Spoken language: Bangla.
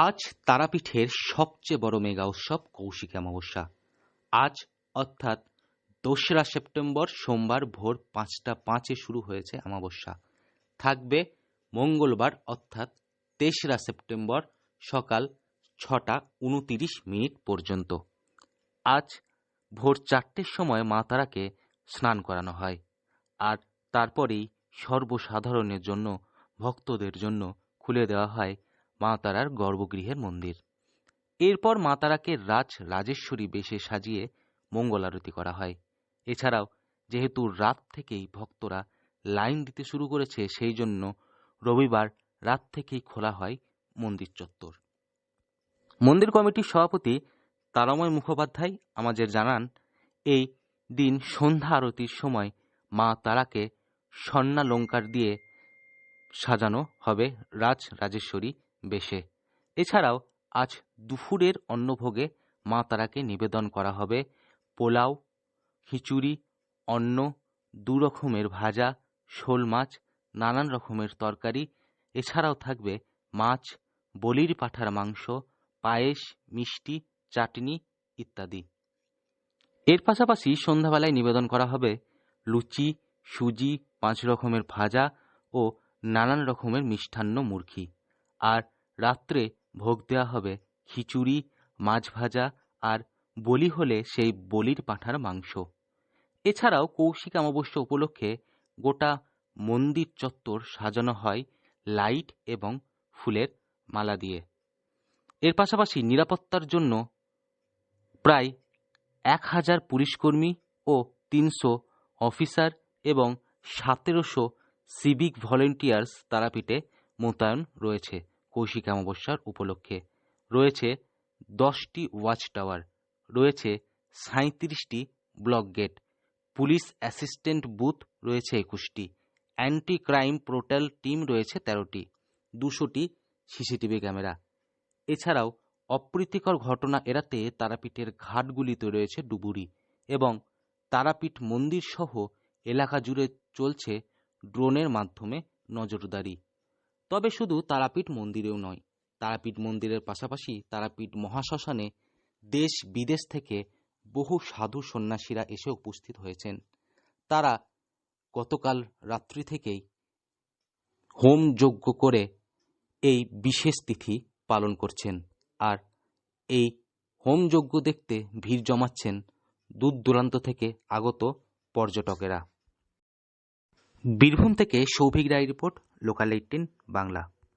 আজ তারাপীঠের সবচেয়ে বড় মেগা উৎসব কৌশিকী অমাবস্যা। আজ অর্থাৎ ২রা সেপ্টেম্বর সোমবার ভোর ৫টা ৫ শুরু হয়েছে অমাবস্যা। থাকবে মঙ্গলবার অর্থাৎ ৩রা সেপ্টেম্বর সকাল ৬টা ২৯ পর্যন্ত। আজ ভোর ৪টের সময় মা তারাকে স্নান করানো হয়, আর তারপরেই সর্বসাধারণের জন্য, ভক্তদের জন্য খুলে দেওয়া হয় মা তারার গর্ভগৃহের মন্দির। এরপর মা তারাকে রাজেশ্বরী বেশে সাজিয়ে মঙ্গল আরতি করা হয়। এছাড়াও যেহেতু রাত থেকেই ভক্তরা লাইন দিতে শুরু করেছে, সেই জন্য রবিবার রাত থেকেই খোলা হয় মন্দির চত্বর। মন্দির কমিটির সভাপতি তারাময় মুখোপাধ্যায় আমাদের জানান, এই দিন সন্ধ্যা আরতির সময় মা তারাকে স্বর্ণালঙ্কার দিয়ে সাজানো হবে রাজেশ্বরী বেশে। এছাড়াও আজ দুপুরের অন্নভোগে মা তারাকে নিবেদন করা হবে পোলাও, খিচুড়ি, অন্ন, ২ রকমের ভাজা, শোল মাছ, নানান রকমের তরকারি। এছাড়াও থাকবে মাছ, বলির পাঁঠার মাংস, পায়েস, মিষ্টি, চাটনি ইত্যাদি। এর পাশাপাশি সন্ধ্যাবেলায় নিবেদন করা হবে লুচি, সুজি, ৫ রকমের ভাজা ও নানান রকমের মিষ্টান্ন মুরকি। আর রাত্রে ভোগ দেওয়া হবে খিচুড়ি, মাছ ভাজা, আর বলি হলে সেই বলির পাঁঠার মাংস। এছাড়াও কৌশিক অমাবস্যা উপলক্ষে গোটা মন্দির চত্বর সাজানো হয় লাইট এবং ফুলের মালা দিয়ে। এর পাশাপাশি নিরাপত্তার জন্য প্রায় ১,০০০ পুলিশকর্মী ও ৩০০ অফিসার এবং ১৭০০ সিভিক ভলেন্টিয়ার্স তারাপীঠে মোতায়েন রয়েছে। কৌশিক অমাবস্যার উপলক্ষে রয়েছে ১০টি ওয়াচ টাওয়ার, রয়েছে ৩৭টি block gate, police assistant booth রয়েছে ২১টি, অ্যান্টি ক্রাইম পোর্টাল টিম রয়েছে ১৩টি, ২০০টি সিসিটিভি ক্যামেরা। এছাড়াও অপ্রীতিকর ঘটনা এড়াতে তারাপীঠের ঘাটগুলিতে রয়েছে ডুবুরি, এবং তারাপীঠ মন্দির সহ এলাকা জুড়ে চলছে ড্রোনের মাধ্যমে নজরদারি। তবে শুধু তারাপীঠ মন্দিরেও নয়, তারাপীঠ মন্দিরের পাশাপাশি তারাপীঠ মহাশ্মশানে দেশ বিদেশ থেকে বহু সাধু সন্ন্যাসীরা এসে উপস্থিত হয়েছেন। তারা গতকাল রাত্রি থেকেই হোম যজ্ঞ করে এই বিশেষ তিথি পালন করছেন, আর এই হোম যজ্ঞ দেখতে ভিড় জমাচ্ছেন দূর দূরান্ত থেকে আগত পর্যটকেরা। বীরভূম থেকে সৌভিক রায় রিপোর্ট, লোকাল 18 বাংলা।